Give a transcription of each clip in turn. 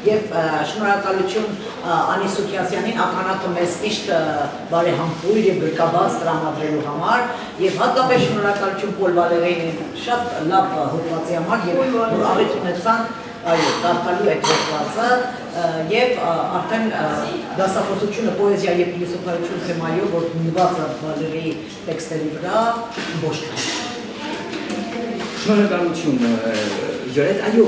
եւ շնորհակալություն Անի Սուքիասյանին ականատը մեզ միշտ բարեհամբույր եւ գրկաբաց տրամադրելու համար եւ հատկապես շնորհակալություն Պոլ Վալերյանին շատ լավ հոդվածի համար եւ որ առիթ ունեցանք այո, կարդալու այդ հոդվածը եւ արդեն դասախոսությունը պոեզիա եւ փիլիսոփայություն թեմայով որ նվաճ է Վալերի տեքստերի վրա ոչ թե շնորհակալություն Ջորետ, այո,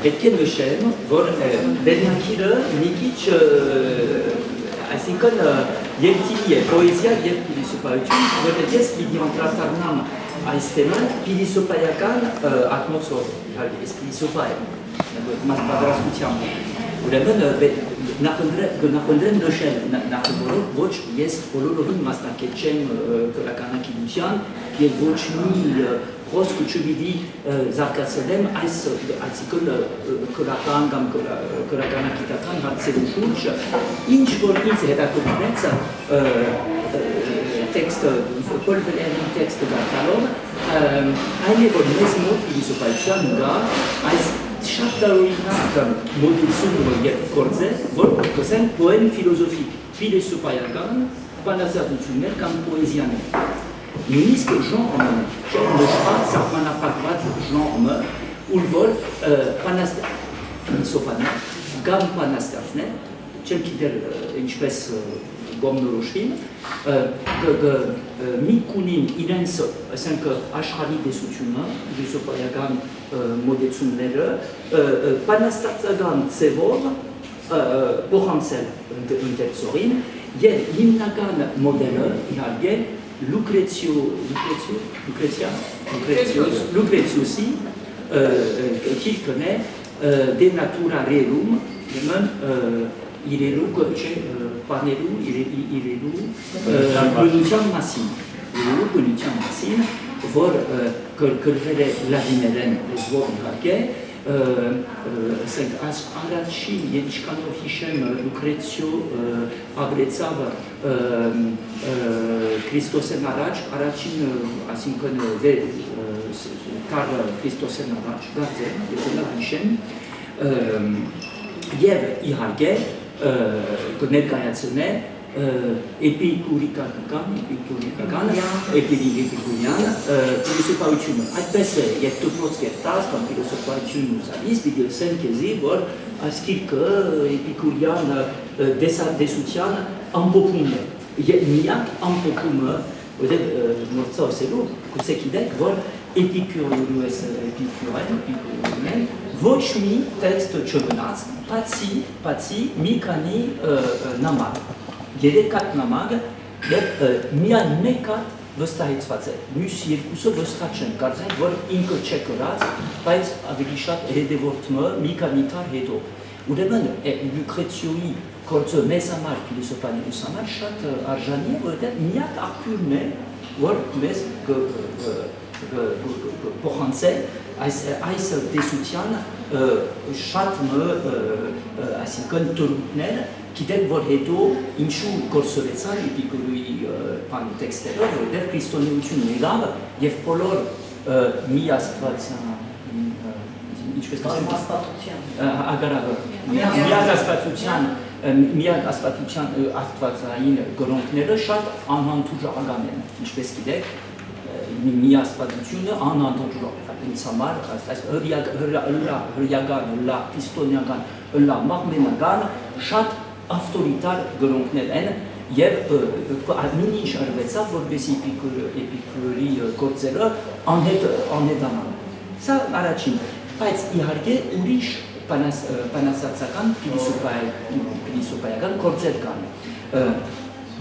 պետք է նշեմ, որ վերնագիրը մի քիչ այսինքն երկտիլի է պոեզիա եւ փիլիսոփայություն, որտեղ ես պիտի անդրադառնամ այս թեման փիլիսոփայական ատմոսֆերով, ես փիլիսոփա եմ, պատրաստությամբ, ուրեմն նախընտրեմ նշել նախավորով ոչ ես բոլորովին մասնակից չեմ գրականագիտության եւ ոչ մի խոսք չպիտի զարգացնեմ այսինքն քրական կամ քրականագիտական հարցերի շուրջ ինչ որ ինձ հետաքրքրեց տեքստը Պոլ Վալերյանի տեքստը դարձալով այն է որ մեզ մոտ փիլիսոփայության գա այս շատ տարօրինակ մոդելությունը եւ գործեր որ կոսեն պոեմ ֆիլոզոֆիկ փիլիսոփայական բանասացություններ կամ պոեզիաներ նույնիսկ ժանրը նշված սահմանափակված ժանրը ուր որ փիլիսոփաներ կամ բանաստեղծներ չեմ գիտեր ինչպես գոմնորոշվին մի կունին իրենց ասենք աշխարհի տեսությունը փիլիսոփայական մոդելությունները բանաստեղծական ձևով փոխանցել ինտերսորին եւ հիմնական մոդելը իհարկե Lucreziusi գիրքն է De Natura Rerum, իրերու չէ բաներու իրերու բնության մասին, որ գրվել է լատիներեն լեզվով իհարկե առաջին ինչքանով հիշեմ Լուկրեցիո ապրեցավ Քրիստոսեն առաջին այսինքն կար Քրիստոսեն առաջ գարձեմ եթե լավ հիշեմ եւ իհարկե կներկայացնե էպիկուրիկական, էպիկուրյան փիլիսոփայությունը։ Այդպես է, երբ դու փոքր կերտած կամ փիլիսոփայությունն ուզալիս, պիտի ասեմ քեզի, որ այս գիրքը էպիկուրյան դեսության ամփոփումն է։ Եվ միակ ամփոփումը, որտեղ մորցա ասելու, գուցե գիտեք, որ էպիկուրեն ոչ մի տեքստ չգնաց, բացի մի քանի նամակ։ Երեքատ նամակ եւ միայն մեկը վստահեցված է։ Մյուս երկուսը վստահ չեն, կարծեմ, որ ինքը չէ գրած, բայց ավելի շատ հետևորդը մի քանի տար հետո։ Ուրեմն Լուկրեցիոյի գործը մեզ համար փիլիսոփաներուս համար շատ արժանի է, որովհետեւ միակ աղբյուրն է, որ մեզ փոխանցել այս տեսության շատ այսինքն դրույթներ գիտենք, որ հետո ինչու գործողեցան էպիկուրի տեքստերով, որովհետև քրիստոնեությունը եկավ եւ բոլոր միաստվածյան ինչպես միակ աստվածության աստվածային գրոնքները շատ անհանդուրժական են, ինչպես գիտեք, միաստվածությունը անհանդուրժական ինձ համար հրյական, քրիստոնեական, մաղմենական շատ ավտորիտար գրոնքներ են եւ նույնինչ արվեցավ, որպեսզի էպիկուրի գործերը անհետանան։ Սա առաջին, բայց իհարկե ուրիշ բանաստեղծական փիլիսոփայական գործեր կան։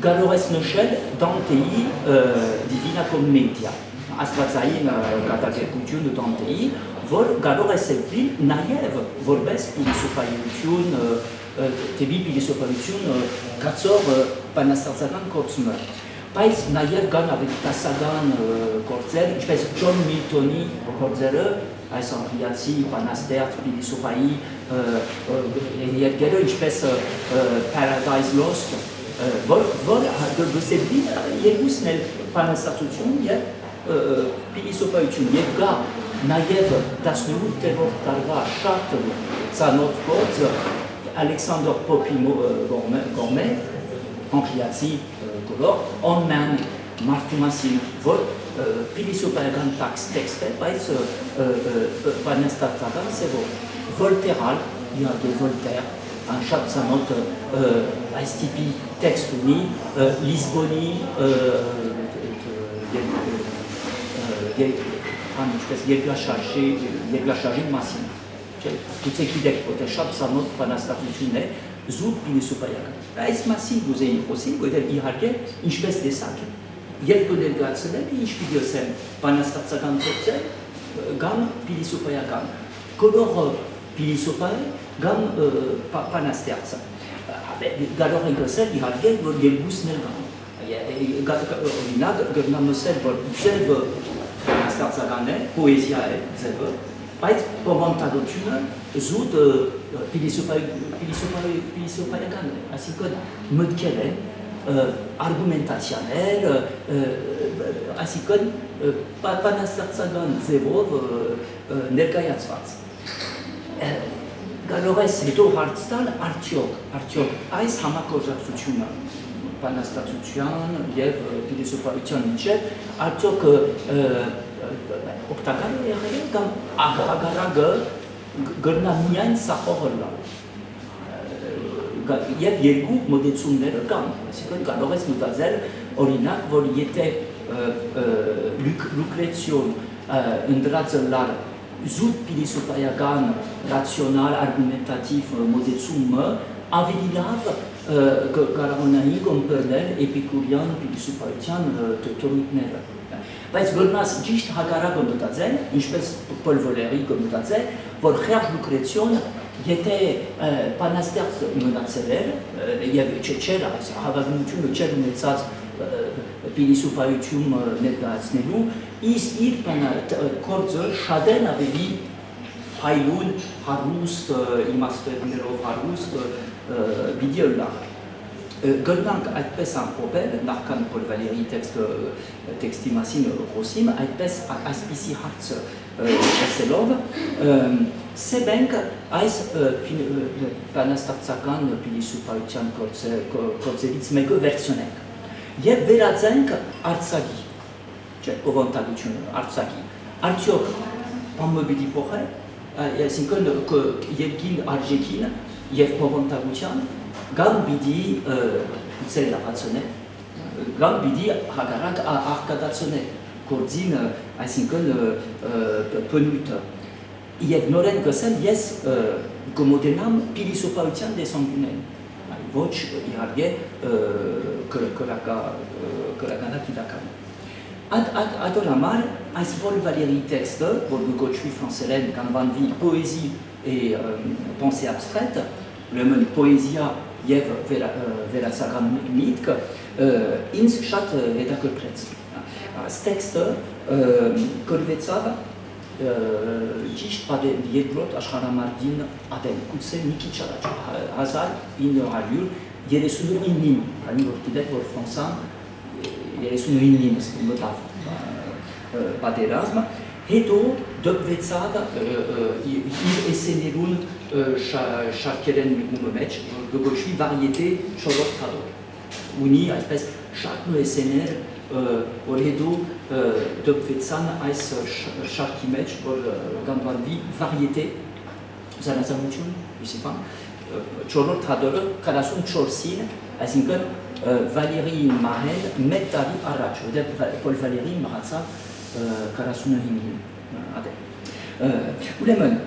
Կարող ես նշել Դանտեի Divina Commedia, աստվածային կատակերգությունը Դանտեի, որ կարող է սերվել նաև որպես փիլիսոփայություն, դեպի փիլիսոփայություն կացող բանաստեղծական գործեր։ Բայց նաև կան ավելի դասական գործեր, ինչպես Ջոն Միլտոնի գործերը, այս անգլիացի բանաստեղծ փիլիսոփայի երկերը, ինչպես Paradise Lost, որ գսեբին երկուսն էլ բանաստեղծություն եւ փիլիսոփայություն եւ գա naiev dasnut tevor tarva shat zanot pot Alexander Popimo Gourmet, Angliazi Color, on man Martumasin Vol, Pilisopagan tax texte, Pais Panestatagan, c'est Volteral, il y a de Voltaire, un chat zanot STP textuni, Lisboni, Jeglașajin masin. Tout ce qui est potentiel, ça note pas la statut zout pile supérieur. Est masin vous avez aussi, vous avez irrigué une espèce de sac. Il y a que des gars, c'est des piles sem, pas la statut gan potentiel, gan pile supérieur gan. Color pile supérieur, gan pas la statut. Galor en Grèce, irrigué, vous avez le goût nel gan. Original, gardons le sel, observe la statut gan, poésie, observe. Aici, povantagociună, zut pilisopayagan, assim că mădchele, argumentaționel, assim că panasartsagan zevov, nergaiați față. Galores, eto hartstal, artiog, aici hamakozaksuciună, panastatucian, jev pilisopayagan încet, artiog, octagan e cam agaragă gărna mian sa horla. Jev jegu modețumner cam, sigur că Galores mutazel orinac vor iete lucrețion îndrazălar zut pilisopayagan rațional argumentativ modețumă avililav Garamonai compernel epicurian pilisopayagan tomitner. Weil Gurnas nicht Hagaragon Mutazel, ich weiß Paul Valéry comme Mutazel, vor Herr Lucrețion este Panastert Mănațeler, e Cecera, Havaguntium, Cel Nețați, Pilisupaiutium Negațnelu, ir pana Corză, Șaden aveli Hailun, Harust, Imasternerov Harust, Bidiollar. Gălnanc aipes am popel, narcan Paul Valéry textimasin rosim, aipes aspisi harț eselov, sebenc ais panastartsagan pilisupautian corțeliț mego versionec. E veradzenc arțagi, ce povantagociun arțagi. Artioc, pamobili pohe, sincon că Evgin Arjechin, Ev povantagocian, Gambidi, cel la rațone, Gambidi hagarag arcadațone, corzin, asincân pănuită. Ev noren găsem ies comodenam pilisopauțian de sanguinen. Voci iarghe căragana chidacan. Adoramar, ais vol Valéry texte, vol de Godefroy Francelen, quand van vi poésie et pensée abstraite, le mot poésia jev vera sagan mitk, ins chat redacătreț. Texte, Corvețav, Giști pade jedlot așhana mardin adem, cutse Nikica, Hazal, in raliur, ele sună in lim, ani vor tidet vor fransan, ele sună in lim, mătav, pade Erasma, Hedo, Dobvețav, il esenerun Șarcheren Mumămeci, Găgășui variete Șolot Tador. Unii, aici, șarcnu esener, Orhedo, Dobvețan, aici Șarchimeci, Gandvanvi, variete, Zanazamuciun, je sais pas, Șolot Tador, care sunt Șorsin, adică Valéry Mahel, Metari Arac, Paul Valéry Maratsa, care sună Himil. Ulemen,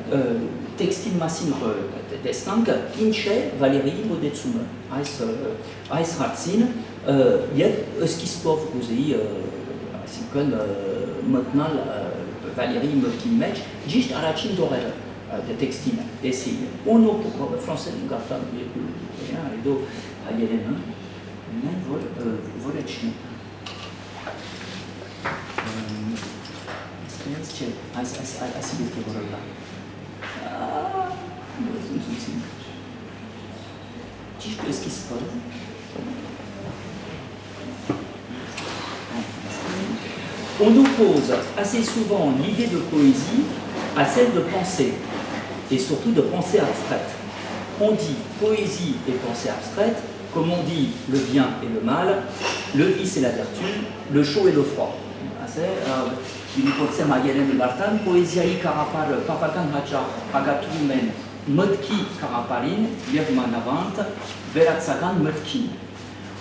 textil masin destank, ince Valéry Modețumă, ais harțin, el ăschispov uzei, asincân mătnal Valéry Măchimeci, giști aracin dorel de textile, esei. Unu, francez, gata, e do aielenă, ne vor cine. Ce? Asi de tevorul ăla. Nu sunt susțin. Ce știu eschis păr? On oppose assez souvent l'idée de poésie à celle de pensée, et surtout de pensée abstraite. On dit poésie et pensée abstraite, comme on dit le bien et le mal, le vice et la vertu, le chaud et le froid. Ilipotsema Yelen Bartan, poésiai carapar papakan hacha agatumen mătki caraparin, yev manavant, veratsagan mătki.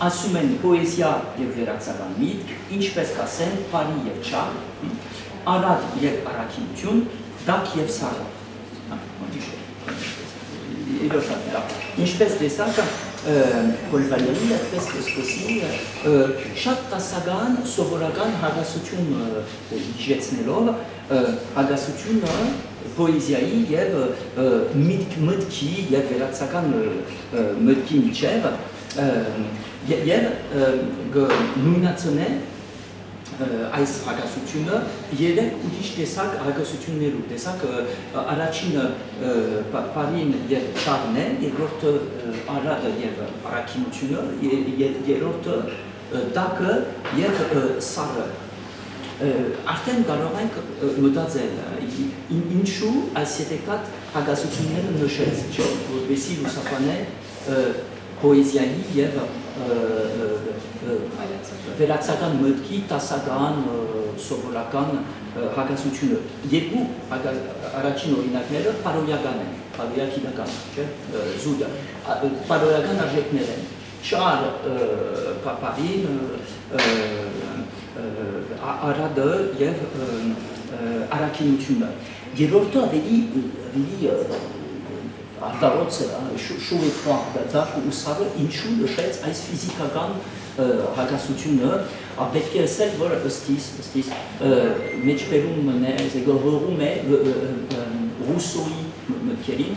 Asumen poezia yev veratsagan mit, inchpes kasen, pari yev char, arad yev arakintiun, dak yev sara. Une espèce de sac, Paul Valéry, la espèce aussi, chaque sagan, Sovolagan, Hagasutun, Jetsnelov, Hagasutun, Poésiaï, Yev, Mudki, Yev, Velatsagan, Mudki Michev, Yev, Nunatsone, Ais Hagasutun, Yedek Udish Desak, Hagasutun Nelu, Desak, Arachin, Parin, Yev, Charne, Yelort, Arad, Yev, Arakimutun, Yelort, Dak, Yev, Sar. Artem Galorenk, Motazel, Inchu, Asietekat, Hagasutun Nelu, Nochez, Bessil ou Sapane, Poésiaï, Yev, Velatsagan Mudki, Tasagan, Sovolakan, Hagasutun. Yebu, Arachin Orinaknel, Paroyagan, Paroyakidagan, Zouda, Paroyagan Arjeknelen, Char, Paparin, Arade, Yev, Arakinutun. Yerorto avait dit, Darot, chaud et froid, Dak ou Sable, Inchu, le chef, Ais Physicagan, Hagasutun, avec celle vol Ostis, Mechperum Menez, Egorume, Rousseau, Mekierin,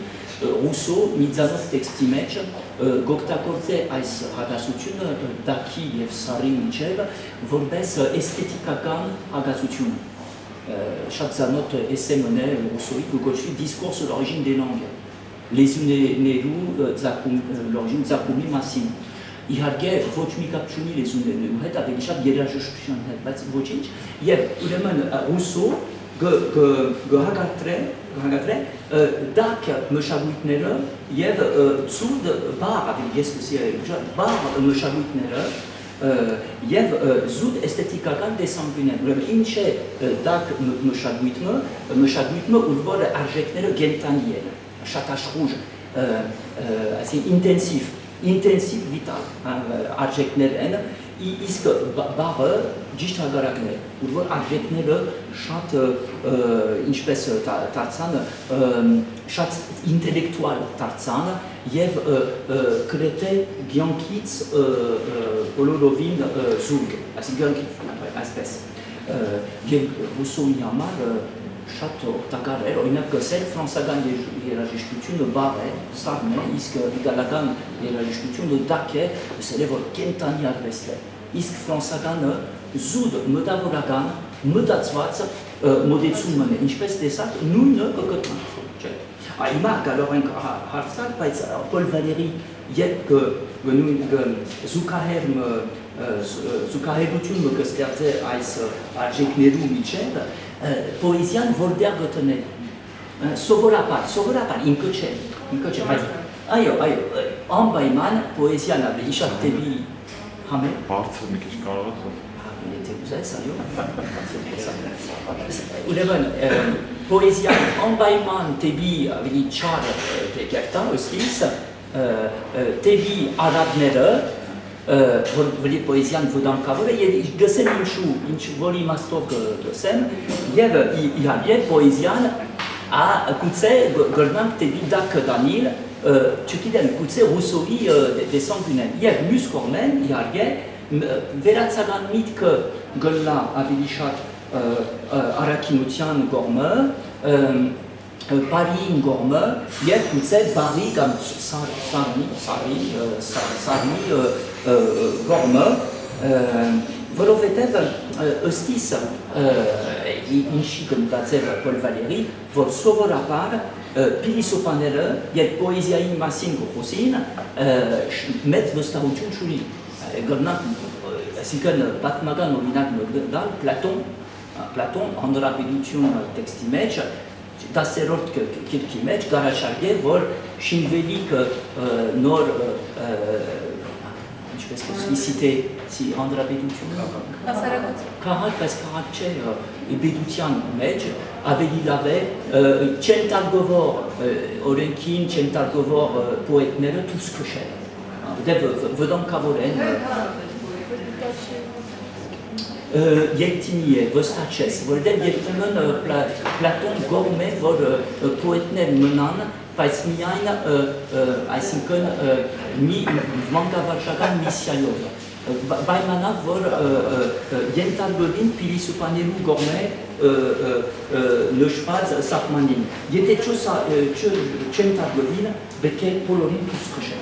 Rousseau, Mizanov Textimech, Goktakorze, Ais Hagasutun, Daki, Yevsari, Michev, Vorbes, Esthéticagan, Hagasutun. Chatzanot, essai mené, Rousseau, Gogochi, discours sur l'origine des langues. Les Uneru, l'origine Zakumi Massim. Iharge, Vochmi Kapchuni, les Uneru, avec Chab Yerajushan, Vochinch, Yev, Uleman, Rousseau, Hagatre, Dak, Meshabuitnere, Yev, Tsud, Bar, avec Yes, Bar, Meshabuitnere, Yev, Zud, Esthéticagan, Desanguinen, Inche, Dak, Meshabuitme, Ulvor, Arjeknere, Gentaniel. Chatache rouge, assez intensif vital, Arjeknel, isk barre, Gishtagaragne, ou voir Arjeknel, chat, une espèce tarzan, chat intellectuel tarzan, Yev, Krete, Giankitz, Ololovin, Zug, assez Giankitz, espèce. Rousseau Yamar, Château, Tagarel, il n'a que celle, Fransagan, il a la Barre, Sarne, Isk, Vidalagan, il a la Dake, le célèbre Kentani Arvesle. Isk, Fransagan, Zoud, Medavolagan, Medatzwatz, Modetsumane, une espèce de sac, nous ne cocotin. Il marque alors un hartzal, Paul Valéry, Yep, que nous, Zukaherm, Zukaherutum, que c'était Arjekneru, Michel, Poésian Volder Gotenet. Sovolapar, Incoche. Ayo, Ambaiman, Poésian, avait Isha Tebi, Hame. Partsel mi kis karvat. Il était vous ça, Uleven, Poésian, Ambaiman, Tebi, avec Char, Gerta, Ostis, Tebi, Aradnere, voli poézian vodan cavole, il găsem inchu voli mastok găsem, il avait poézian a cuțe gărnam tebi dac Danil, ciukiden cuțe Rousseau de sanguinen. Iar muscormen, iarge, veratsagan mit că gălla avilișat Arakinutian gormă, Paris Gorme, hier kuțe Bari gam Sari Gorme, volovetev Ostis inși când dațev Paul Valéry, vor sovorapar pilisopanere, iar poezia in masin gohosin, met văstauciun șuri. Gărnat, asică Batmagan olinat Dal, Platon, Platon, հանրապետություն տեքստի մեջ, 10-րդ կիրքի մեջ գարաշարկ է, որ շինվելիք նոր ինչպես կոչվի սիտե հանրապետություն քաղաք, բայց քաղաք չէ, բեդության մեջ ավելի լավ է, չեն տարգովոր օրենքին, չեն տարգովոր պոետները դուրս քշել, դե վտանգավոր են երկտինի է, վստահ որտեղ երբեմն Պլատոն գոռում է, որ պոետներ մնան, բայց միայն, այսինքն, մի մանկավարժական միսիայով, պայմանավ, որ ենթարկվին փիլիսոփաներու կողմէ նշված սահմանին։ Եթե չեն տարգվին, պետք է բոլորին դուրս քշել։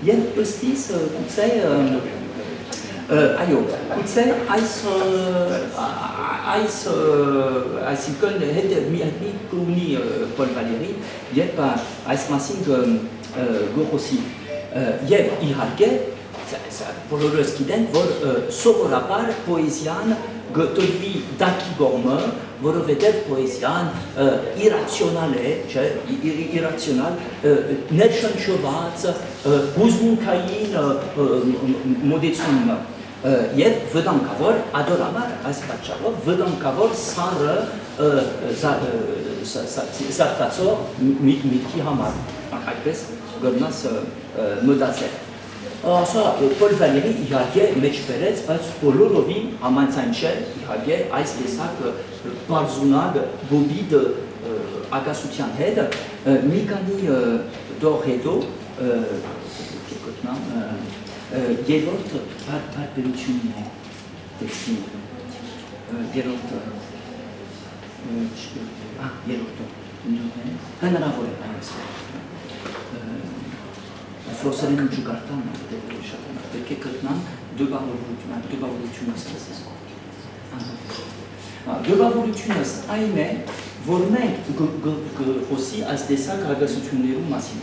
Եվ ըստիս գուցե այո, գուցե այսինքն հետ մի կունի Պոլ Վալերի, երբ այս մասին գոհոսի եւ իհարկե բոլորս գիտենք, որ սովորաբար պոեզիան գտնվի դակի կողմը, որովհետև պոեզիան իրացիոնալ է, չէ, իրացիոնալ, ներշնչված, հուզմունքային մոտեցում եւ վտանգավոր, ադորաբար այս պատճառով վտանգավոր սառը զարգացող միտքի համար, այդպես գտնաս մտածել։ Ասա Պոլ Վալերի իհարկե մեջ բերեց, բայց բոլորովին համաձայն չէ, իհարկե այս տեսակ բարձունակ բոբիդ ագասության հետ մի քանի դող հետո երրորդ բարբերությունն է տեքստի երրորդը հնարավոր է այս Ֆրոսերեն չկարտան, պետք է գտնան դուբավորությունս Դուբավորությունս այն է, որ մենք խոսի այս տեսակ հագասություններու մասին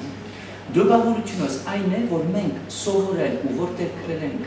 Դուբավորությունս այն է, որ մենք սովորել ու որտեղ գրել ենք